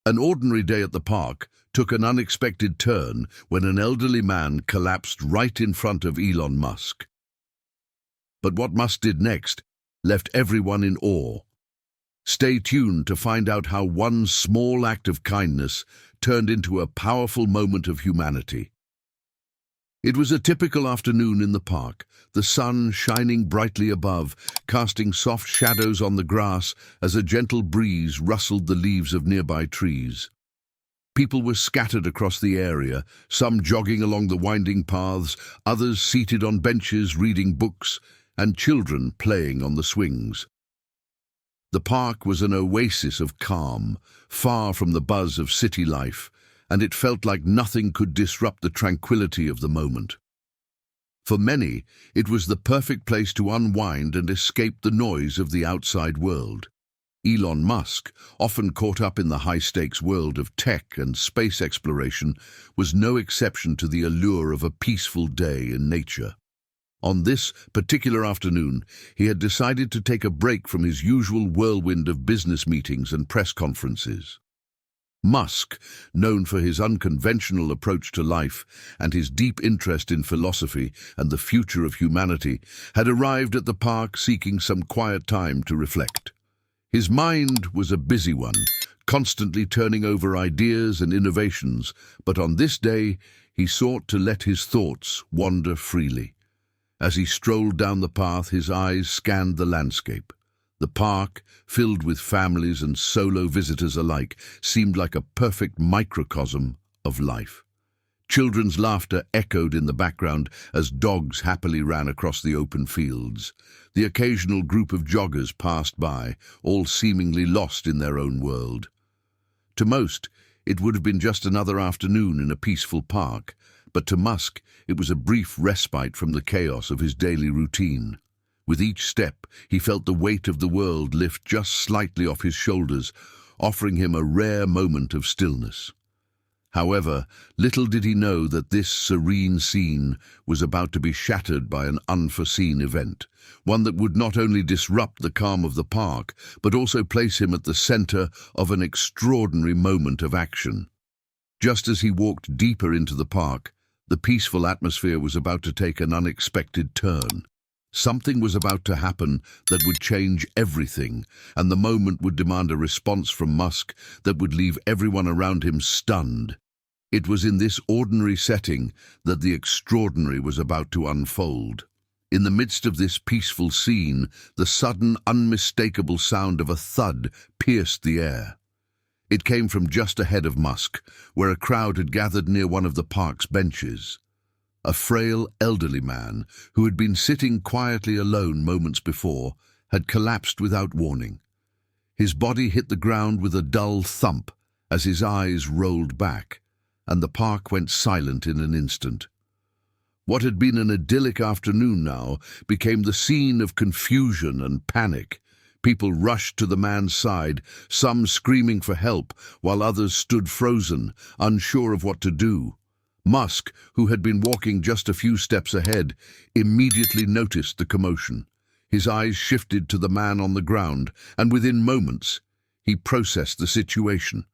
An ordinary day at the park took an unexpected turn when an elderly man collapsed right in front of Elon Musk. But what Musk did next left everyone in awe. Stay tuned to find out how one small act of kindness turned into a powerful moment of humanity. It was a typical afternoon in the park, the sun shining brightly above, casting soft shadows on the grass as a gentle breeze rustled the leaves of nearby trees. People were scattered across the area, some jogging along the winding paths, others seated on benches reading books, and children playing on the swings. The park was an oasis of calm, far from the buzz of city life, and it felt like nothing could disrupt the tranquility of the moment. For many, it was the perfect place to unwind and escape the noise of the outside world. Elon Musk, often caught up in the high-stakes world of tech and space exploration, was no exception to the allure of a peaceful day in nature. On this particular afternoon, he had decided to take a break from his usual whirlwind of business meetings and press conferences. Musk, known for his unconventional approach to life and his deep interest in philosophy and the future of humanity, had arrived at the park seeking some quiet time to reflect. His mind was a busy one, constantly turning over ideas and innovations, but on this day he sought to let his thoughts wander freely. As he strolled down the path, his eyes scanned the landscape. The park, filled with families and solo visitors alike, seemed like a perfect microcosm of life. Children's laughter echoed in the background as dogs happily ran across the open fields. The occasional group of joggers passed by, all seemingly lost in their own world. To most, it would have been just another afternoon in a peaceful park, but to Musk, it was a brief respite from the chaos of his daily routine. With each step, he felt the weight of the world lift just slightly off his shoulders, offering him a rare moment of stillness. However, little did he know that this serene scene was about to be shattered by an unforeseen event, one that would not only disrupt the calm of the park, but also place him at the center of an extraordinary moment of action. Just as he walked deeper into the park, the peaceful atmosphere was about to take an unexpected turn. Something was about to happen that would change everything, and the moment would demand a response from Musk that would leave everyone around him stunned. It was in this ordinary setting that the extraordinary was about to unfold. In the midst of this peaceful scene, the sudden, unmistakable sound of a thud pierced the air. It came from just ahead of Musk, where a crowd had gathered near one of the park's benches. A frail, elderly man, who had been sitting quietly alone moments before, had collapsed without warning. His body hit the ground with a dull thump as his eyes rolled back, and the park went silent in an instant. What had been an idyllic afternoon now became the scene of confusion and panic. People rushed to the man's side, some screaming for help, while others stood frozen, unsure of what to do. Musk, who had been walking just a few steps ahead, immediately noticed the commotion. His eyes shifted to the man on the ground, and within moments, he processed the situation.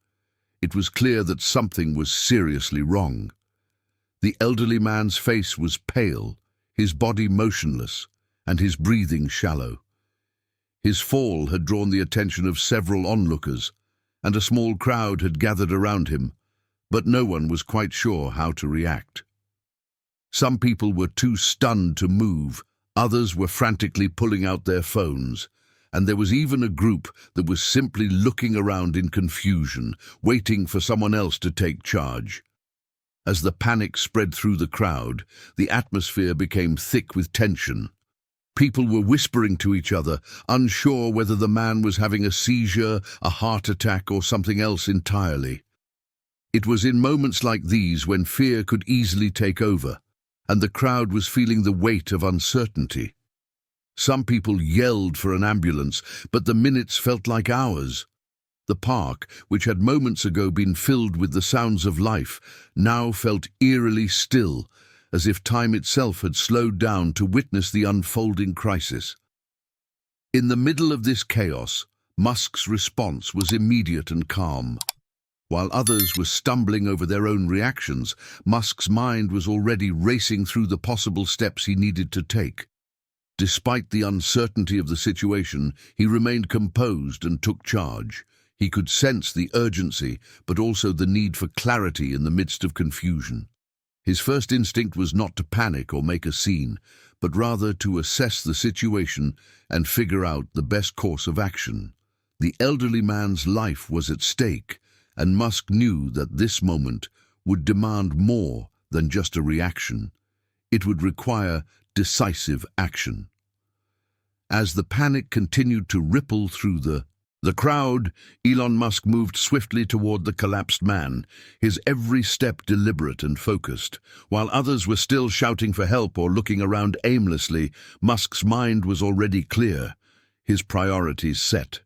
It was clear that something was seriously wrong. The elderly man's face was pale, his body motionless, and his breathing shallow. His fall had drawn the attention of several onlookers, and a small crowd had gathered around him, but no one was quite sure how to react. Some people were too stunned to move, others were frantically pulling out their phones, and there was even a group that was simply looking around in confusion, waiting for someone else to take charge. As the panic spread through the crowd, the atmosphere became thick with tension. People were whispering to each other, unsure whether the man was having a seizure, a heart attack, or something else entirely. It was in moments like these when fear could easily take over, and the crowd was feeling the weight of uncertainty. Some people yelled for an ambulance, but the minutes felt like hours. The park, which had moments ago been filled with the sounds of life, now felt eerily still, as if time itself had slowed down to witness the unfolding crisis. In the middle of this chaos, Musk's response was immediate and calm. While others were stumbling over their own reactions, Musk's mind was already racing through the possible steps he needed to take. Despite the uncertainty of the situation, he remained composed and took charge. He could sense the urgency, but also the need for clarity in the midst of confusion. His first instinct was not to panic or make a scene, but rather to assess the situation and figure out the best course of action. The elderly man's life was at stake, and Musk knew that this moment would demand more than just a reaction. It would require decisive action. As the panic continued to ripple through the crowd, Elon Musk moved swiftly toward the collapsed man, his every step deliberate and focused. While others were still shouting for help or looking around aimlessly, Musk's mind was already clear, his priorities set.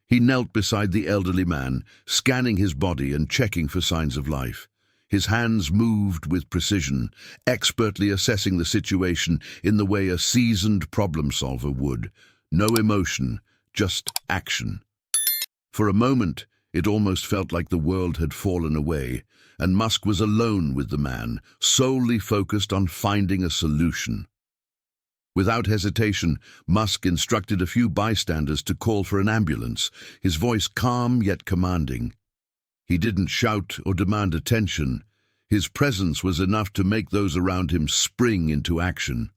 He knelt beside the elderly man, scanning his body and checking for signs of life. His hands moved with precision, expertly assessing the situation in the way a seasoned problem solver would. No emotion, just action. For a moment, it almost felt like the world had fallen away, and Musk was alone with the man, solely focused on finding a solution. Without hesitation, Musk instructed a few bystanders to call for an ambulance, his voice calm yet commanding. He didn't shout or demand attention. His presence was enough to make those around him spring into action.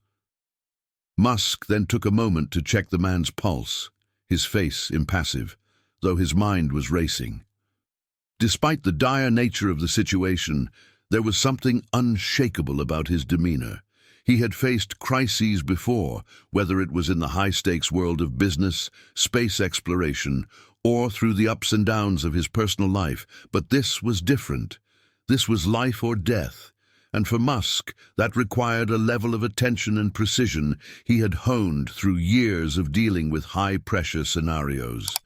Musk then took a moment to check the man's pulse, his face impassive, though his mind was racing. Despite the dire nature of the situation, there was something unshakable about his demeanor. He had faced crises before, whether it was in the high-stakes world of business, space exploration, or through the ups and downs of his personal life, but this was different. This was life or death, and for Musk, that required a level of attention and precision he had honed through years of dealing with high-pressure scenarios.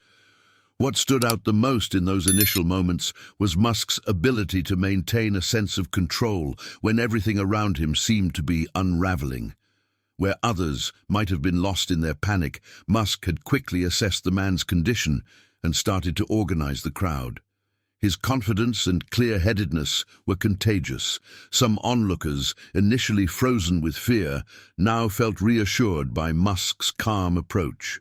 What stood out the most in those initial moments was Musk's ability to maintain a sense of control when everything around him seemed to be unraveling. Where others might have been lost in their panic, Musk had quickly assessed the man's condition and started to organize the crowd. His confidence and clear-headedness were contagious. Some onlookers, initially frozen with fear, now felt reassured by Musk's calm approach.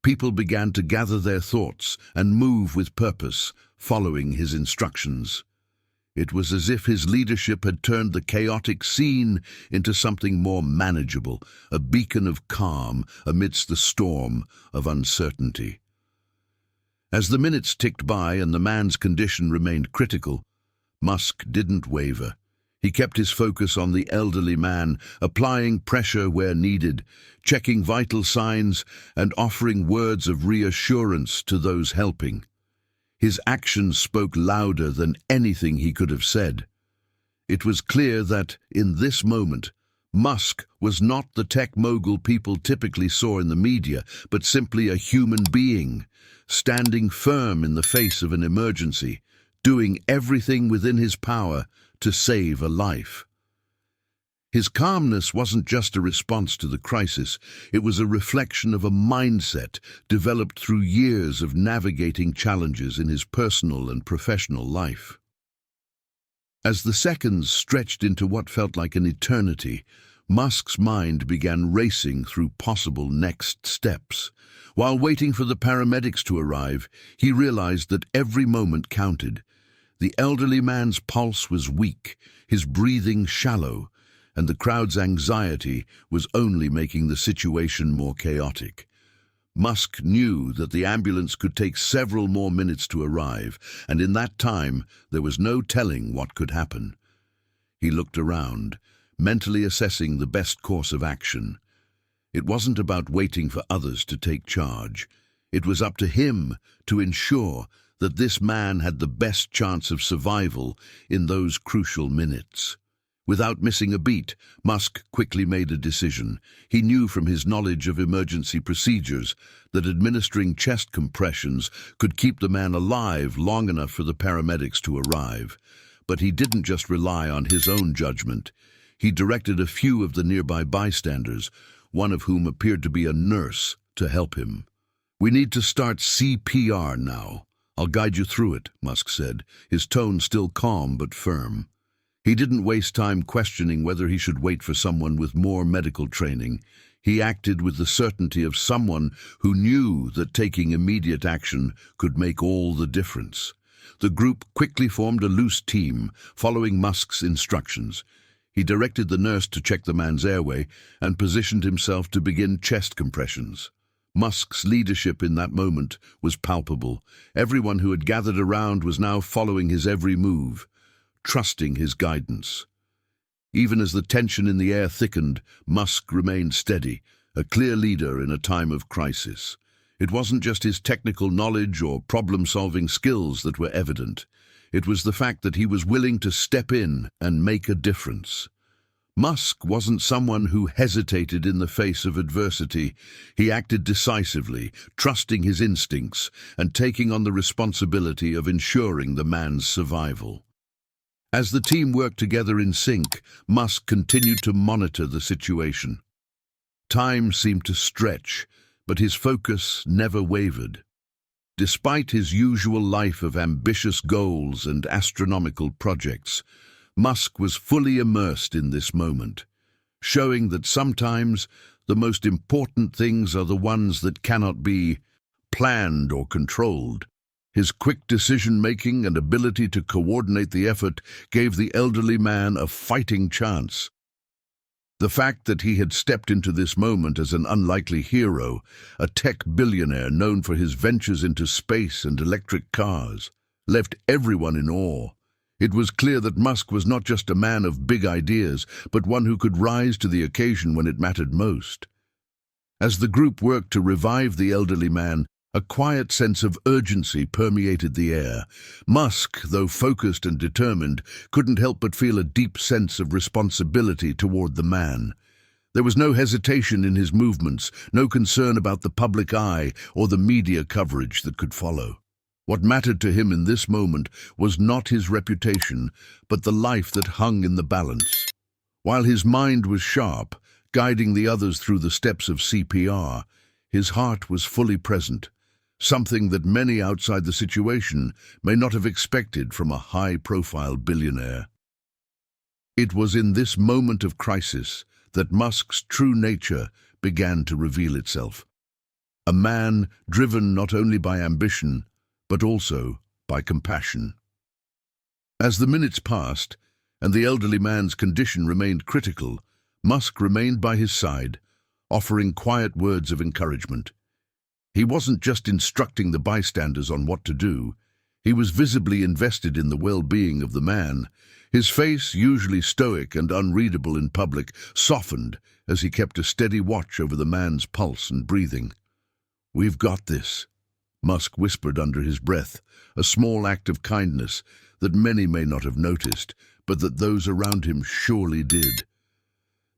People began to gather their thoughts and move with purpose, following his instructions. It was as if his leadership had turned the chaotic scene into something more manageable, a beacon of calm amidst the storm of uncertainty. As the minutes ticked by and the man's condition remained critical, Musk didn't waver. He kept his focus on the elderly man, applying pressure where needed, checking vital signs and offering words of reassurance to those helping. His actions spoke louder than anything he could have said. It was clear that, in this moment, Musk was not the tech mogul people typically saw in the media, but simply a human being, standing firm in the face of an emergency, doing everything within his power to save a life. His calmness wasn't just a response to the crisis, it was a reflection of a mindset developed through years of navigating challenges in his personal and professional life. As the seconds stretched into what felt like an eternity, Musk's mind began racing through possible next steps. While waiting for the paramedics to arrive, he realized that every moment counted. The elderly man's pulse was weak, his breathing shallow, and the crowd's anxiety was only making the situation more chaotic. Musk knew that the ambulance could take several more minutes to arrive, and in that time there was no telling what could happen. He looked around, mentally assessing the best course of action. It wasn't about waiting for others to take charge. It was up to him to ensure that this man had the best chance of survival in those crucial minutes. Without missing a beat, Musk quickly made a decision. He knew from his knowledge of emergency procedures that administering chest compressions could keep the man alive long enough for the paramedics to arrive. But he didn't just rely on his own judgment. He directed a few of the nearby bystanders, one of whom appeared to be a nurse, to help him. "We need to start CPR now. "I'll guide you through it," Musk said, his tone still calm but firm. He didn't waste time questioning whether he should wait for someone with more medical training. He acted with the certainty of someone who knew that taking immediate action could make all the difference. The group quickly formed a loose team, following Musk's instructions. He directed the nurse to check the man's airway and positioned himself to begin chest compressions. Musk's leadership in that moment was palpable. Everyone who had gathered around was now following his every move, trusting his guidance. Even as the tension in the air thickened, Musk remained steady, a clear leader in a time of crisis. It wasn't just his technical knowledge or problem-solving skills that were evident. It was the fact that he was willing to step in and make a difference. Musk wasn't someone who hesitated in the face of adversity. He acted decisively, trusting his instincts and taking on the responsibility of ensuring the man's survival. As the team worked together in sync, Musk continued to monitor the situation. Time seemed to stretch, but his focus never wavered. Despite his usual life of ambitious goals and astronomical projects, Musk was fully immersed in this moment, showing that sometimes the most important things are the ones that cannot be planned or controlled. His quick decision-making and ability to coordinate the effort gave the elderly man a fighting chance. The fact that he had stepped into this moment as an unlikely hero, a tech billionaire known for his ventures into space and electric cars, left everyone in awe. It was clear that Musk was not just a man of big ideas, but one who could rise to the occasion when it mattered most. As the group worked to revive the elderly man, a quiet sense of urgency permeated the air. Musk, though focused and determined, couldn't help but feel a deep sense of responsibility toward the man. There was no hesitation in his movements, no concern about the public eye or the media coverage that could follow. What mattered to him in this moment was not his reputation, but the life that hung in the balance. While his mind was sharp, guiding the others through the steps of CPR, his heart was fully present, something that many outside the situation may not have expected from a high-profile billionaire. It was in this moment of crisis that Musk's true nature began to reveal itself. A man driven not only by ambition, but also by compassion. As the minutes passed, and the elderly man's condition remained critical, Musk remained by his side, offering quiet words of encouragement. He wasn't just instructing the bystanders on what to do. He was visibly invested in the well-being of the man. His face, usually stoic and unreadable in public, softened as he kept a steady watch over the man's pulse and breathing. "We've got this," Musk whispered under his breath, a small act of kindness that many may not have noticed, but that those around him surely did.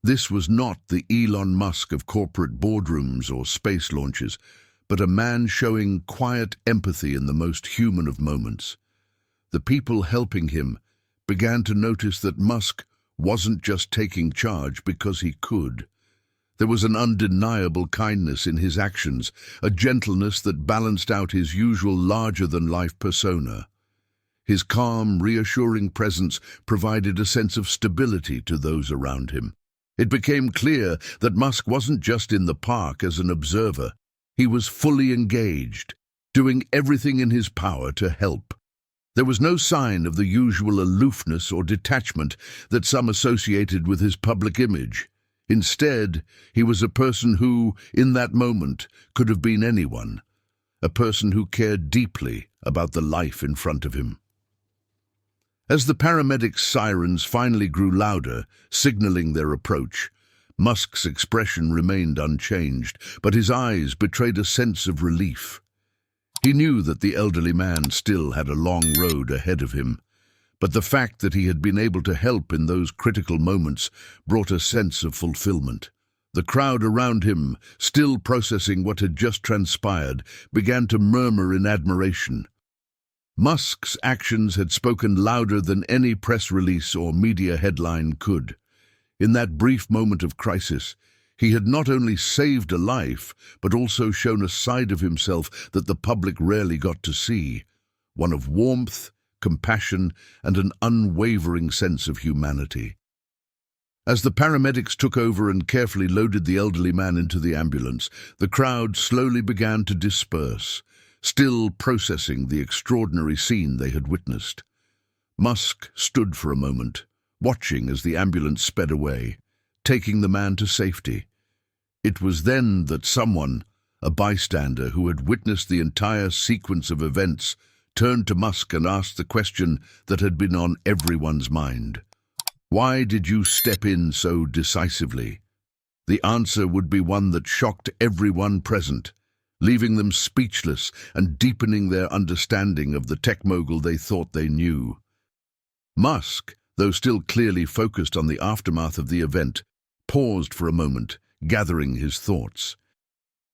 This was not the Elon Musk of corporate boardrooms or space launches, but a man showing quiet empathy in the most human of moments. The people helping him began to notice that Musk wasn't just taking charge because he could. There was an undeniable kindness in his actions, a gentleness that balanced out his usual larger-than-life persona. His calm, reassuring presence provided a sense of stability to those around him. It became clear that Musk wasn't just in the park as an observer. He was fully engaged, doing everything in his power to help. There was no sign of the usual aloofness or detachment that some associated with his public image. Instead, he was a person who, in that moment, could have been anyone, a person who cared deeply about the life in front of him. As the paramedics' sirens finally grew louder, signaling their approach, Musk's expression remained unchanged, but his eyes betrayed a sense of relief. He knew that the elderly man still had a long road ahead of him, but the fact that he had been able to help in those critical moments brought a sense of fulfillment. The crowd around him, still processing what had just transpired, began to murmur in admiration. Musk's actions had spoken louder than any press release or media headline could. In that brief moment of crisis, he had not only saved a life, but also shown a side of himself that the public rarely got to see. one of warmth, compassion, and an unwavering sense of humanity. As the paramedics took over and carefully loaded the elderly man into the ambulance, the crowd slowly began to disperse, still processing the extraordinary scene they had witnessed. Musk stood for a moment, watching as the ambulance sped away, taking the man to safety. It was then that someone, a bystander who had witnessed the entire sequence of events, turned to Musk and asked the question that had been on everyone's mind. Why did you step in so decisively? The answer would be one that shocked everyone present, leaving them speechless and deepening their understanding of the tech mogul they thought they knew. Musk, though still clearly focused on the aftermath of the event, paused for a moment, gathering his thoughts.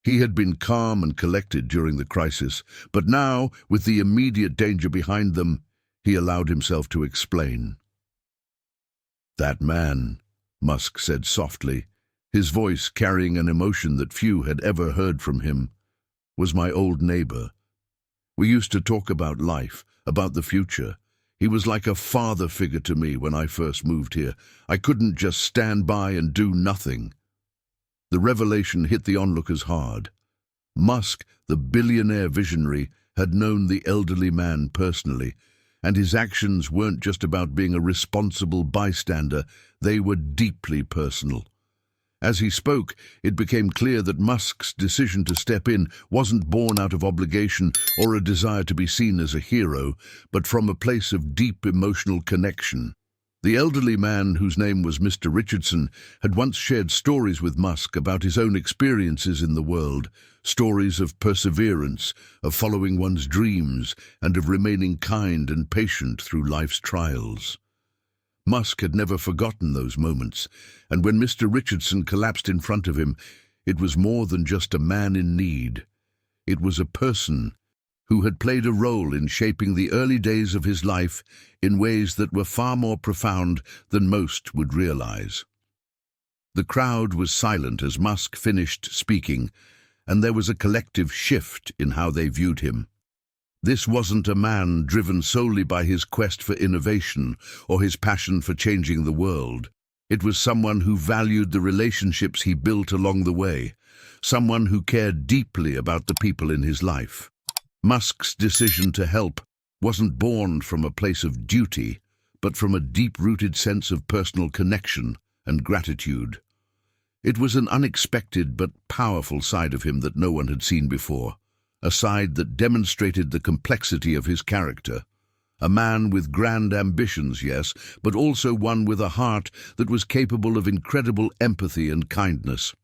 He had been calm and collected during the crisis, but now, with the immediate danger behind them, he allowed himself to explain. "That man," Musk said softly, his voice carrying an emotion that few had ever heard from him, "was my old neighbor. We used to talk about life, about the future. He was like a father figure to me when I first moved here. I couldn't just stand by and do nothing." The revelation hit the onlookers hard. Musk, the billionaire visionary, had known the elderly man personally, and his actions weren't just about being a responsible bystander, they were deeply personal. As he spoke, it became clear that Musk's decision to step in wasn't born out of obligation or a desire to be seen as a hero, but from a place of deep emotional connection. The elderly man, whose name was Mr. Richardson, had once shared stories with Musk about his own experiences in the world, stories of perseverance, of following one's dreams, and of remaining kind and patient through life's trials. Musk had never forgotten those moments, and when Mr. Richardson collapsed in front of him, it was more than just a man in need. It was a person who had played a role in shaping the early days of his life in ways that were far more profound than most would realize. The crowd was silent as Musk finished speaking, and there was a collective shift in how they viewed him. This wasn't a man driven solely by his quest for innovation or his passion for changing the world. It was someone who valued the relationships he built along the way, someone who cared deeply about the people in his life. Musk's decision to help wasn't born from a place of duty, but from a deep-rooted sense of personal connection and gratitude. It was an unexpected but powerful side of him that no one had seen before, a side that demonstrated the complexity of his character. A man with grand ambitions, yes, but also one with a heart that was capable of incredible empathy and kindness.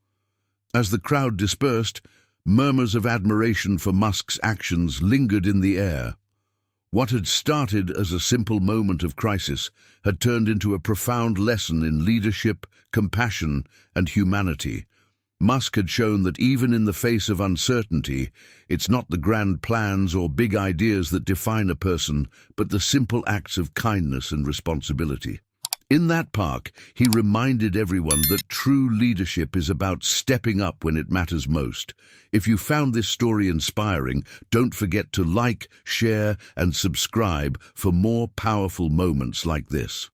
As the crowd dispersed, murmurs of admiration for Musk's actions lingered in the air. What had started as a simple moment of crisis had turned into a profound lesson in leadership, compassion, and humanity. Musk had shown that even in the face of uncertainty, it's not the grand plans or big ideas that define a person, but the simple acts of kindness and responsibility. In that park, he reminded everyone that true leadership is about stepping up when it matters most. If you found this story inspiring, don't forget to like, share, and subscribe for more powerful moments like this.